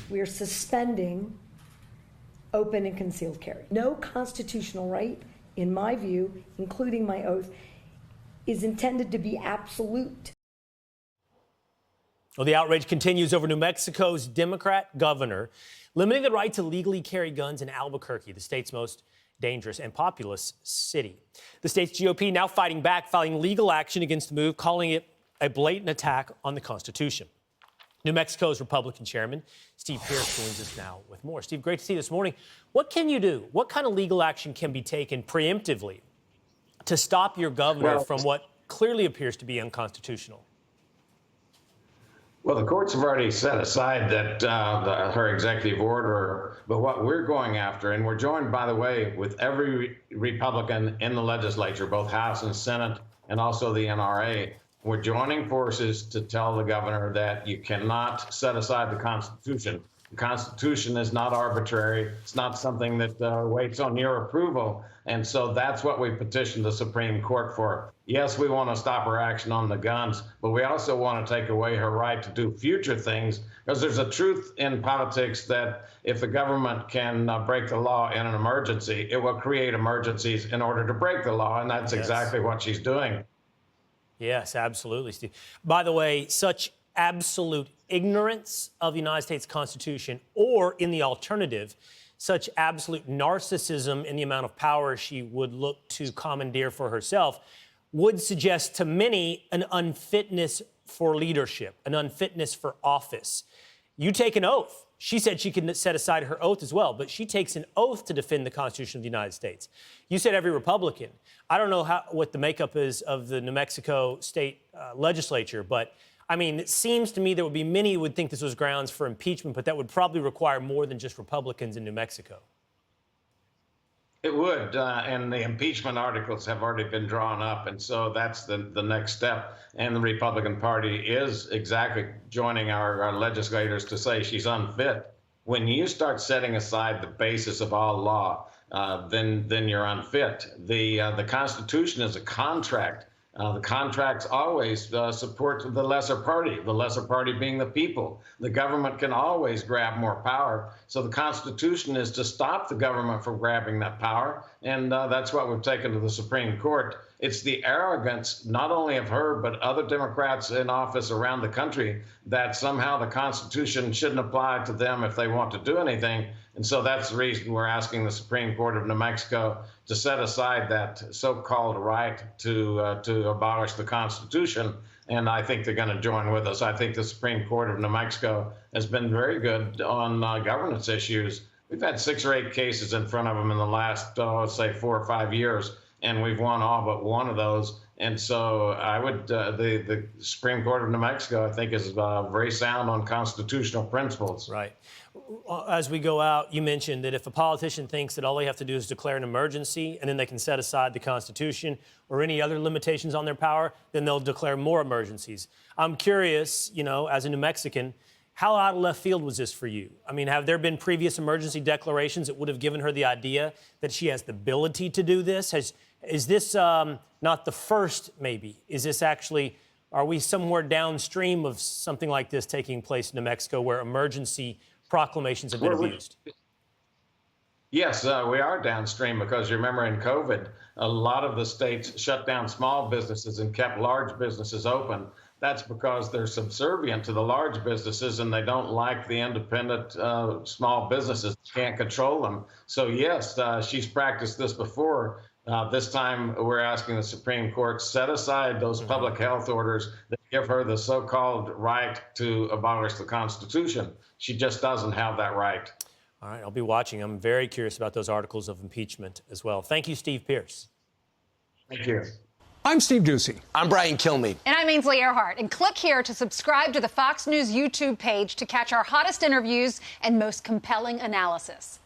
We are suspending open and concealed carry. No constitutional right, in my view, including my oath, is intended to be absolute. Well, the outrage continues over New Mexico's Democrat governor limiting the right to legally carry guns in Albuquerque, the state's most dangerous and populous city. The state's GOP now fighting back, filing legal action against the move, calling it a blatant attack on the Constitution. New Mexico's Republican chairman, Steve Pearce, joins us now with more. Steve, great to see you this morning. What can you do? What kind of legal action can be taken preemptively to stop your governor from what clearly appears to be unconstitutional? Well, the courts have already set aside that her executive order, but what we're going after, and we're joined, by the way, with every Republican in the legislature, both House and Senate, and also the NRA, we're joining forces to tell the governor that you cannot set aside the Constitution. The Constitution is not arbitrary. It's not something that waits on your approval. And so that's what we petitioned the Supreme Court for. Yes, we want to stop her action on the guns, but we also want to take away her right to do future things, because there's a truth in politics that if the government can break the law in an emergency, it will create emergencies in order to break the law. And that's exactly what she's doing. Yes, absolutely, Steve. By the way, such absolute ignorance of the United States Constitution, or in the alternative, such absolute narcissism in the amount of power she would look to commandeer for herself, would suggest to many an unfitness for leadership, an unfitness for office. You take an oath. She said she can set aside her oath as well, but she takes an oath to defend the Constitution of the United States. You said every Republican. I don't know what the makeup is of the New Mexico state legislature, but I mean, it seems to me there would be many who would think this was grounds for impeachment, but that would probably require more than just Republicans in New Mexico. It would, and the impeachment articles have already been drawn up, and so that's the next step. And the Republican Party is exactly joining our legislators to say she's unfit. When you start setting aside the basis of all law, then you're unfit. The Constitution is a contract. The contracts always support the lesser party being the people. The government can always grab more power. So the Constitution is to stop the government from grabbing that power. And that's what we've taken to the Supreme Court. It's the arrogance, not only of her, but other Democrats in office around the country, that somehow the Constitution shouldn't apply to them if they want to do anything. And so that's the reason we're asking the Supreme Court of New Mexico to set aside that so-called right to abolish the Constitution. And I think they're going to join with us. I think the Supreme Court of New Mexico has been very good on governance issues. We've had 6 or 8 cases in front of them in the last, say, 4 or 5 years, and we've won all but one of those. And so I would, the Supreme Court of New Mexico, I think, is very sound on constitutional principles. Right. As we go out, you mentioned that if a politician thinks that all they have to do is declare an emergency and then they can set aside the Constitution or any other limitations on their power, then they'll declare more emergencies. I'm curious, you know, as a New Mexican, how out of left field was this for you? I mean, have there been previous emergency declarations that would have given her the idea that she has the ability to do this? Is this not the first, maybe? Is this actually, are we somewhere downstream of something like this taking place in New Mexico where emergency proclamations have been abused? Yes, we are downstream because you remember in COVID, a lot of the states shut down small businesses and kept large businesses open. That's because they're subservient to the large businesses and they don't like the independent small businesses, can't control them. So yes, she's practiced this before. This time we're asking the Supreme Court set aside those public health orders that give her the so-called right to abolish the Constitution. She just doesn't have that right. All right, I'll be watching. I'm very curious about those articles of impeachment as well. Thank you, Steve Pearce. Thank you. I'm Steve Doocy. I'm Brian Kilmeade. And I'm Ainsley Earhart. And click here to subscribe to the Fox News YouTube page to catch our hottest interviews and most compelling analysis.